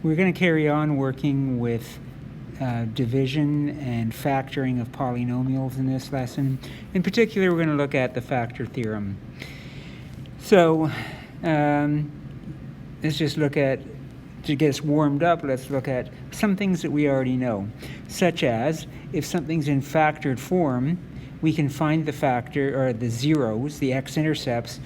We're going to carry on working with division and factoring of polynomials in this lesson. In particular, we're going to look at the factor theorem. So let's just look at, to get us warmed up, let's look at some things that we already know, such as if something's in factored form, we can find the factor, or the zeros, the x-intercepts,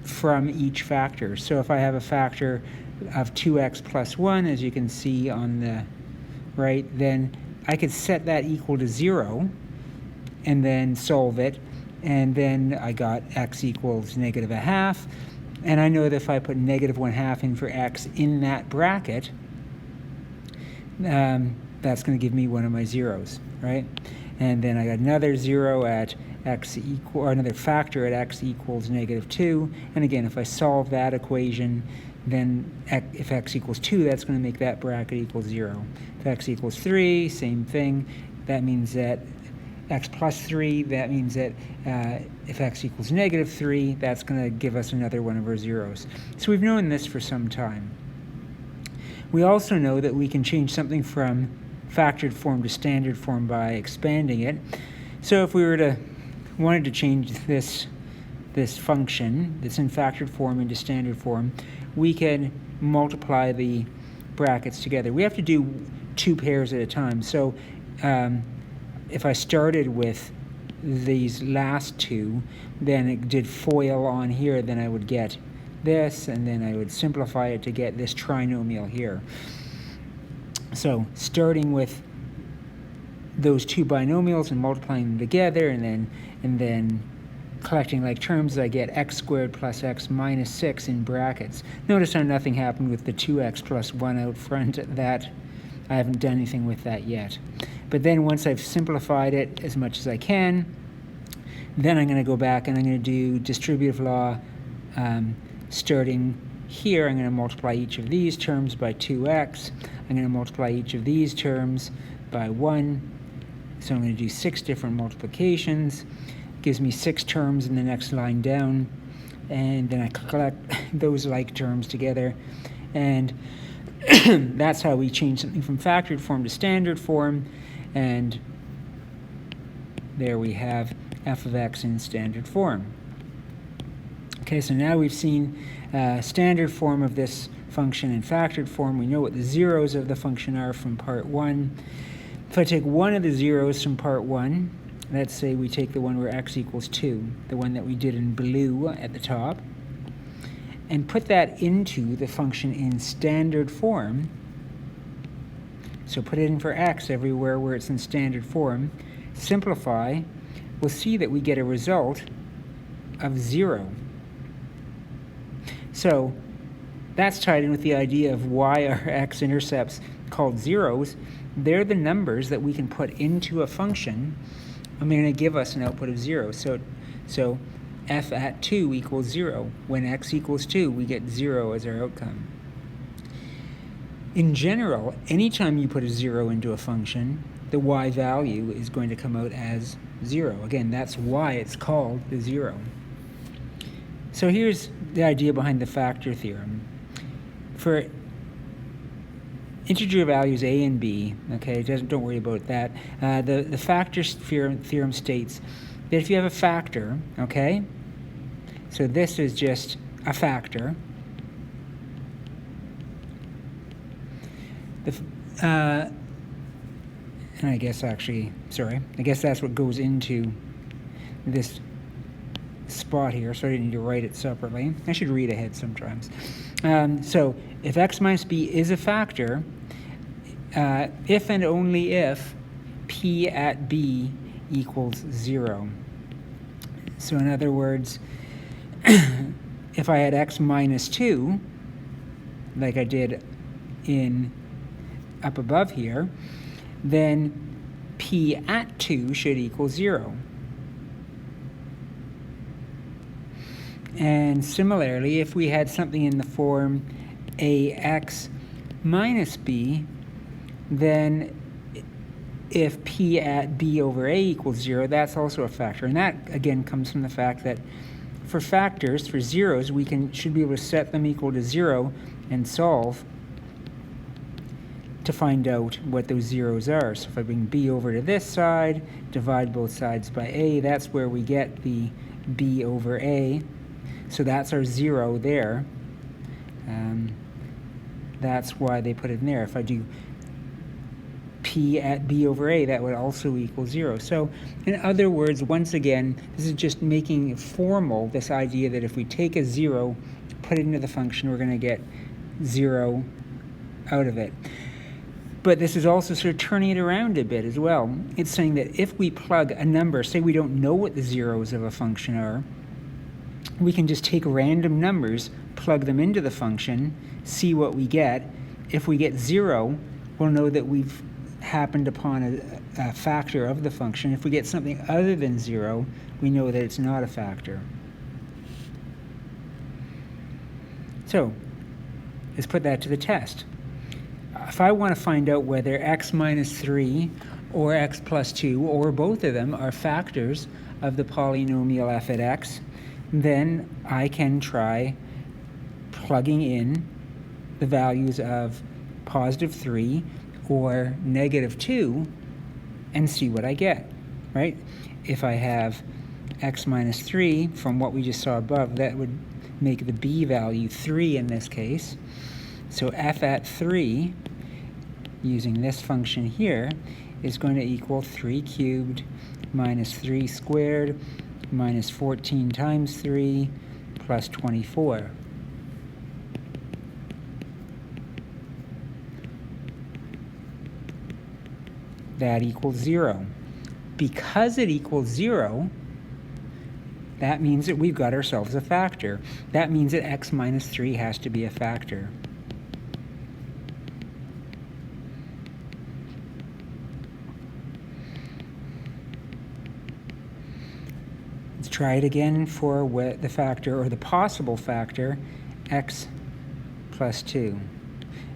from each factor. So if I have a factor of 2x plus 1, as you can see on the right, then I could set that equal to 0 and then solve it, and then I got x equals negative a half, and I know that if I put negative 1/2 in for x in that bracket, that's going to give me one of my zeros, right? And then I got another 0 at x equal, or another factor at x equals negative 2, and again, if I solve that equation, then if x equals 2, that's going to make that bracket equal 0. If x equals 3, same thing. That means that x plus 3, that means that if x equals negative 3, that's going to give us another one of our zeros. So we've known this for some time. We also know that we can change something from factored form to standard form by expanding it. So if we wanted to change this function that's in factored form into standard form, we can multiply the brackets together. We have to do 2 pairs at a time. So if I started with these last 2, then it did FOIL on here, then I would get this, and then I would simplify it to get this trinomial here. So starting with those 2 binomials and multiplying them together, and then collecting like terms, I get x squared plus x minus 6 in brackets. Notice how nothing happened with the 2x plus 1 out front. That I haven't done anything with that yet. But then once I've simplified it as much as I can, then I'm going to go back and I'm going to do distributive law. Starting here, I'm going to multiply each of these terms by 2x. I'm going to multiply each of these terms by 1. So I'm going to do 6 different multiplications. Gives me 6 terms in the next line down, and then I collect those like terms together, and that's how we change something from factored form to standard form, and there we have f of x in standard form. Okay, so now we've seen standard form of this function in factored form. We know what the zeros of the function are from part 1. If I take one of the zeros from part 1, let's say we take the one where x equals 2, the one that we did in blue at the top, and put that into the function in standard form. So put it in for x everywhere where it's in standard form. Simplify. We'll see that we get a result of 0. So that's tied in with the idea of why our x-intercepts called zeros. They're the numbers that we can put into a function, and they're going to give us an output of 0. So f at 2 equals 0. When x equals 2, we get 0 as our outcome. In general, anytime you put a 0 into a function, the y value is going to come out as 0. Again, that's why it's called the 0. So here's the idea behind the factor theorem. For integer values a and b, okay, don't worry about that. The factor theorem states that if you have a factor, okay, so this is just a factor. And I guess that's what goes into this spot here, so I didn't need to write it separately. I should read ahead sometimes. So if x minus b is a factor, if and only if p at b equals 0. So in other words, if I had x minus 2, like I did in up above here, then p at 2 should equal 0. And similarly, if we had something in the form ax minus b, then if p at b over a equals 0, that's also a factor. And that, again, comes from the fact that for factors, for zeros, we should be able to set them equal to 0 and solve to find out what those zeros are. So if I bring b over to this side, divide both sides by a, that's where we get the b over a. So that's our 0 there. That's why they put it in there. If I do p at b over a, that would also equal 0. So in other words, once again, this is just making formal this idea that if we take a 0, put it into the function, we're going to get 0 out of it. But this is also sort of turning it around a bit as well. It's saying that if we plug a number, say we don't know what the zeros of a function are, we can just take random numbers, plug them into the function, see what we get. If we get 0, we'll know that we've happened upon a factor of the function. If we get something other than 0, we know that it's not a factor. So let's put that to the test. If I want to find out whether x minus 3 or x plus 2 or both of them are factors of the polynomial f at x, then I can try plugging in the values of positive 3 or negative 2 and see what I get, right? If I have x minus 3, from what we just saw above, that would make the b value 3 in this case. So f at 3, using this function here, is going to equal 3 cubed minus 3 squared minus 14 times 3 plus 24. That equals 0. Because it equals 0, that means that we've got ourselves a factor. That means that x minus 3 has to be a factor. Let's try it again for the factor, or the possible factor, x plus 2.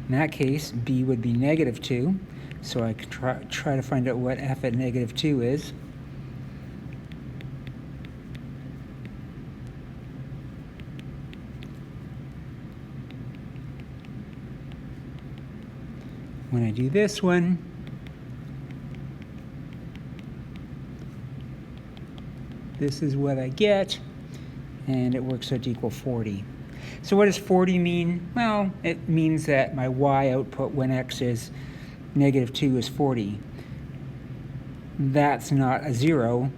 In that case, b would be negative 2. So I could try to find out what f at negative 2 is. When I do this one, this is what I get, and it works out to equal 40. So what does 40 mean? Well, it means that my y output when x is negative 2 is 40. That's not a 0,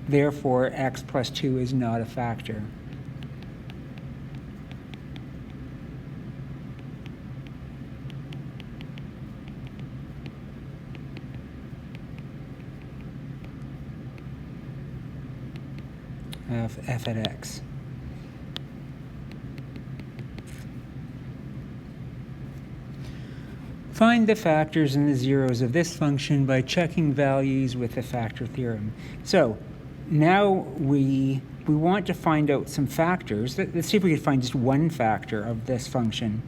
therefore x plus 2 is not a factor. Of f at x. Find the factors and the zeros of this function by checking values with the factor theorem. So now we want to find out some factors. Let's see if we can find just one factor of this function.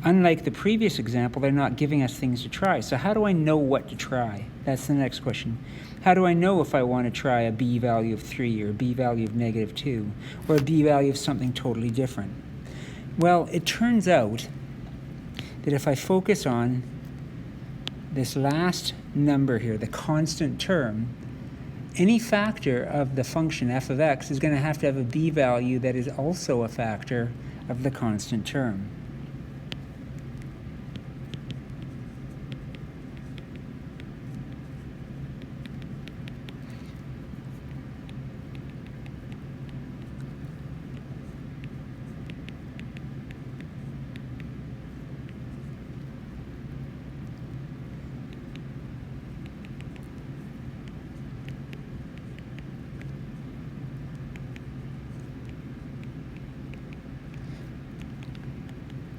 Unlike the previous example, they're not giving us things to try. So how do I know what to try? That's the next question. How do I know if I want to try a b value of 3 or a b value of negative 2 or a b value of something totally different? Well, it turns out that if I focus on this last number here, the constant term, any factor of the function f of x is going to have a b value that is also a factor of the constant term.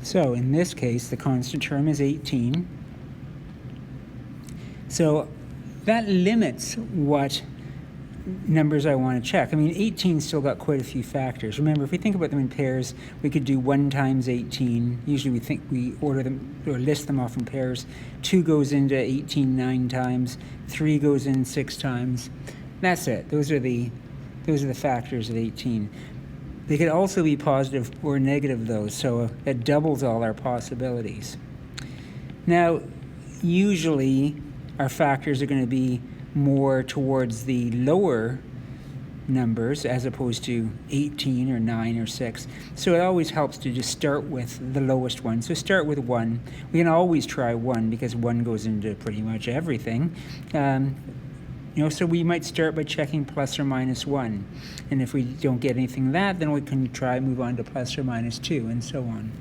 So in this case, the constant term is 18. So that limits what numbers I want to check. I mean, 18 still got quite a few factors. Remember, if we think about them in pairs, we could do 1 times 18. Usually we order them or list them off in pairs. 2 goes into 18 9 times. 3 goes in 6 times. That's it. Those are the factors of 18. They could also be positive or negative, though, so that doubles all our possibilities. Now, usually our factors are going to be more towards the lower numbers as opposed to 18 or 9 or 6. So it always helps to just start with the lowest one. So start with 1. We can always try 1 because 1 goes into pretty much everything. So we might start by checking plus or minus 1. And if we don't get anything that, then we can move on to plus or minus 2 and so on.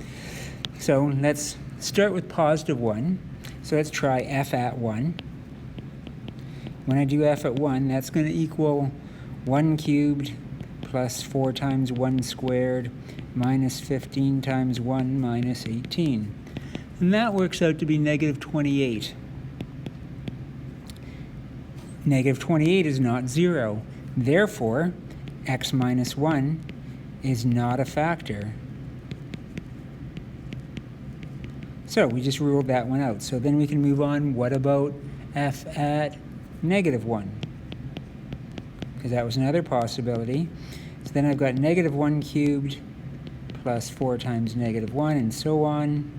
So let's start with positive 1. So let's try f at 1. When I do f at 1, that's going to equal 1 cubed plus 4 times 1 squared minus 15 times 1 minus 18. And that works out to be negative 28. Negative 28 is not 0. Therefore, x minus 1 is not a factor. So we just ruled that one out. So then we can move on. What about f at negative 1? Because that was another possibility. So then I've got negative 1 cubed plus 4 times negative 1 and so on.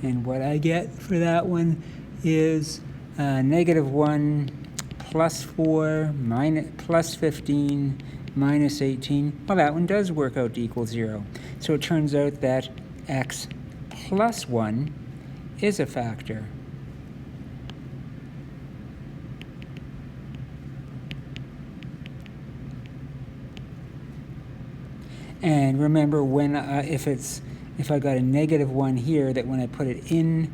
And what I get for that one is negative 1 plus 4 plus 15 minus 18. Well, that one does work out to equal 0. So it turns out that x plus 1 is a factor. And remember, when if I got a negative 1 here, that when I put it in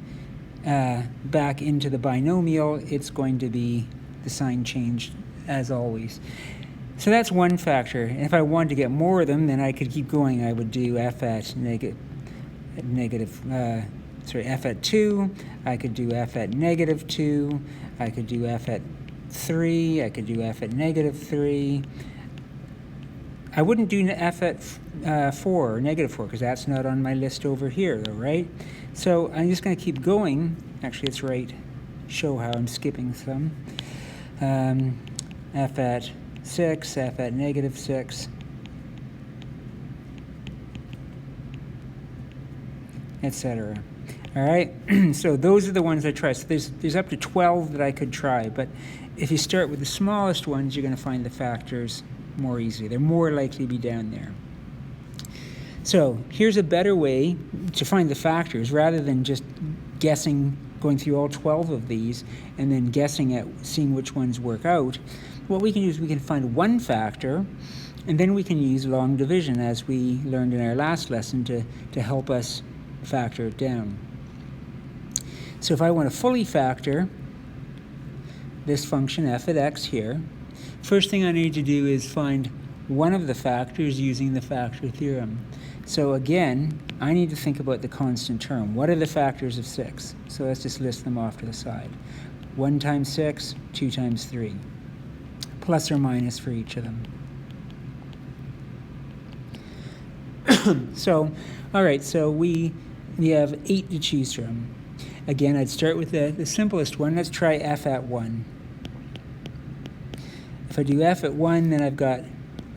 back into the binomial, it's going to be the sign changed as always. So that's one factor. And if I wanted to get more of them, then I could keep going. I would do f at f at 2. I could do f at negative 2. I could do f at 3. I could do f at negative 3. I wouldn't do f at 4 or negative 4 because that's not on my list over here, though, right? So I'm just going to keep going. Actually, it's right. Show how I'm skipping some. F at 6, f at negative 6, etc. All right, so those are the ones I try. So there's up to 12 that I could try, but if you start with the smallest ones, you're going to find the factors more easily. They're more likely to be down there. So here's a better way to find the factors rather than just guessing, going through all 12 of these and then guessing at seeing which ones work out. What we can do is we can find one factor, and then we can use long division, as we learned in our last lesson, to help us factor it down. So if I want to fully factor this function f at x here, first thing I need to do is find one of the factors using the factor theorem. So again, I need to think about the constant term. What are the factors of 6? So let's just list them off to the side. 1 times 6, 2 times 3. Plus or minus for each of them. So, all right, so we have 8 to choose from. Again, I'd start with the simplest one. Let's try f at 1. If I do f at 1, then I've got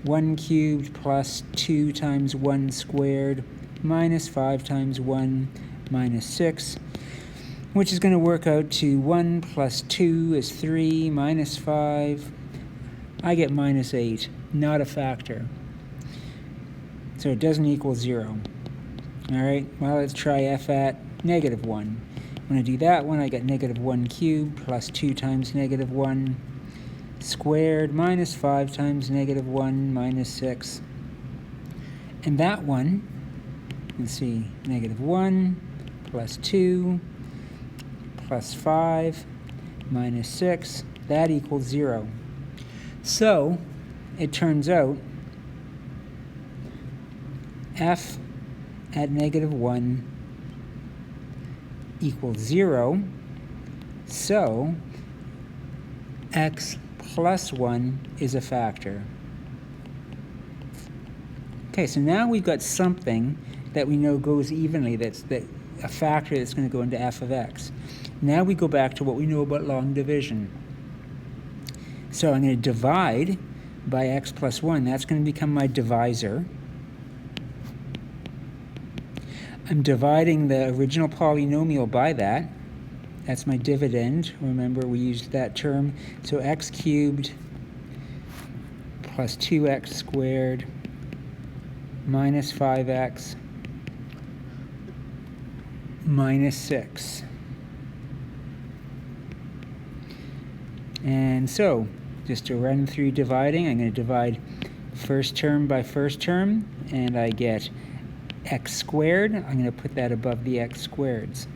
1 cubed plus 2 times 1 squared minus 5 times 1 minus 6, which is going to work out to 1 plus 2 is 3 minus 5. I get minus 8, not a factor. So it doesn't equal 0. All right, well, let's try f at negative 1. When I do that one, I get negative 1 cubed plus 2 times negative 1 squared minus 5 times negative 1 minus 6. And that one, let's see, negative 1 plus 2 plus 5 minus 6, that equals 0. So it turns out f at negative 1 equals 0, so x plus 1 is a factor. Okay, so now we've got something that we know goes evenly, that's a factor that's going to go into f of x. Now we go back to what we know about long division. So I'm going to divide by x plus 1. That's going to become my divisor. I'm dividing the original polynomial by that. That's my dividend. Remember, we used that term. So x cubed plus 2x squared minus 5x minus 6. And so, just to run through dividing, I'm going to divide first term by first term, and I get x squared. I'm going to put that above the x squareds.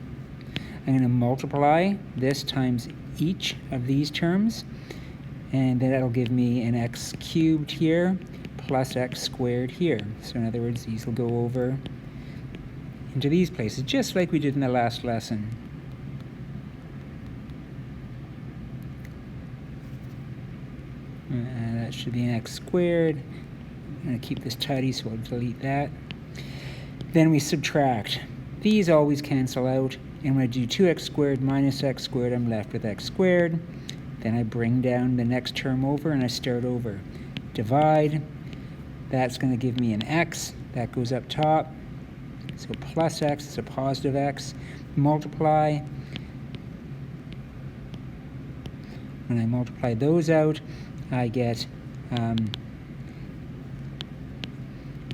I'm going to multiply this times each of these terms, and then that'll give me an x cubed here plus x squared here. So in other words, these will go over into these places, just like we did in the last lesson. That should be an x squared. I'm going to keep this tidy, so I'll delete that. Then we subtract. These always cancel out, and when I do 2x squared minus x squared, I'm left with x squared. Then I bring down the next term over, and I start over. Divide. That's going to give me an x. That goes up top. So plus x is a positive x. Multiply. When I multiply those out, I get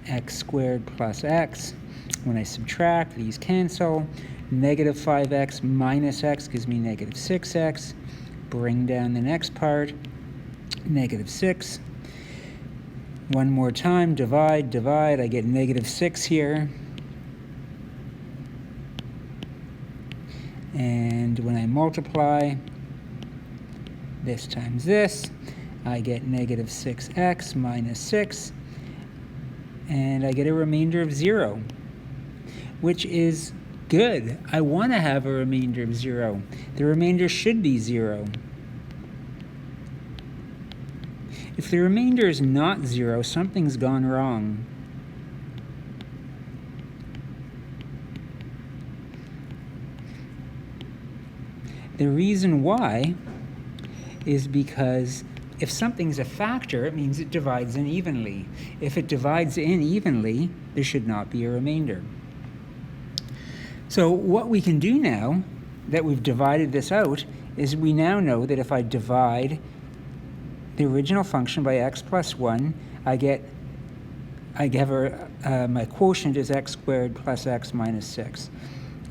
x squared plus x. When I subtract, these cancel. Negative 5x minus x gives me negative 6x. Bring down the next part, negative 6. One more time, divide, divide. I get negative 6 here. And when I multiply this times this, I get negative 6x minus 6. And I get a remainder of 0, which is good. I want to have a remainder of 0. The remainder should be 0. If the remainder is not 0, something's gone wrong. The reason why is because if something's a factor, it means it divides in evenly. If it divides in evenly, there should not be a remainder. So what we can do now that we've divided this out is we now know that if I divide the original function by x plus 1, my quotient is x squared plus x minus 6.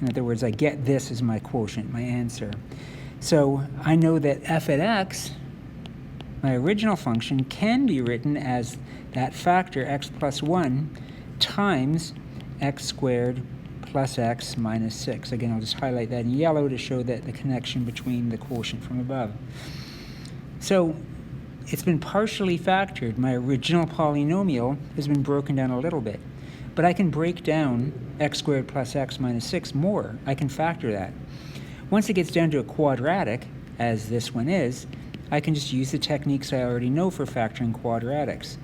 In other words, I get this as my quotient, my answer. So I know that f at x, my original function, can be written as that factor x plus 1 times x squared plus x minus 6. Again, I'll just highlight that in yellow to show that the connection between the quotient from above. So it's been partially factored. My original polynomial has been broken down a little bit. But I can break down x squared plus x minus 6 more. I can factor that. Once it gets down to a quadratic, as this one is, I can just use the techniques I already know for factoring quadratics.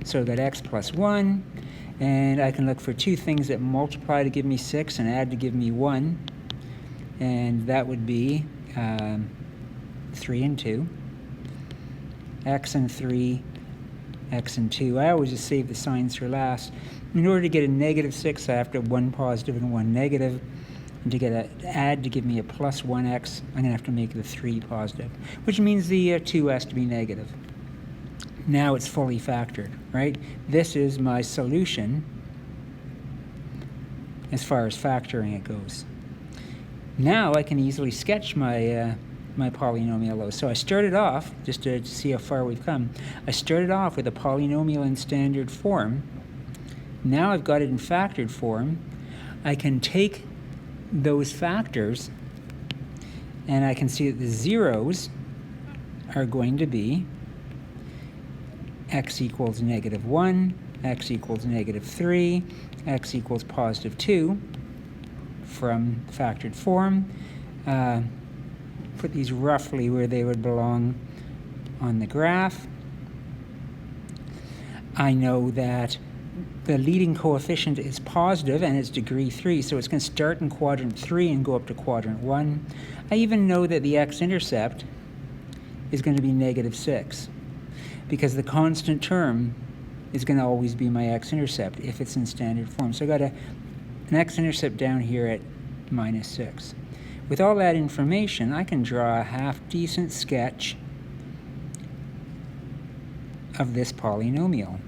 So I've got x plus 1, and I can look for two things that multiply to give me 6 and add to give me 1. And that would be 3 and 2. X and 3, x and 2. I always just save the signs for last. In order to get a negative 6, I have to have one positive and one negative. And to get an add to give me a plus 1x, I'm going to have to make the 3 positive, which means the 2 has to be negative. Now it's fully factored, right? This is my solution as far as factoring it goes. Now I can easily sketch my my polynomial though. So I started off, just to see how far we've come, I started off with a polynomial in standard form. Now I've got it in factored form. I can take those factors and I can see that the zeros are going to be x equals negative 1, x equals negative 3, x equals positive 2 from factored form. Put these roughly where they would belong on the graph. I know that the leading coefficient is positive and it's degree 3, so it's going to start in quadrant 3 and go up to quadrant 1. I even know that the x-intercept is going to be negative 6. because the constant term is going to always be my x-intercept if it's in standard form. So I got an x-intercept down here at -6. With all that information, I can draw a half-decent sketch of this polynomial.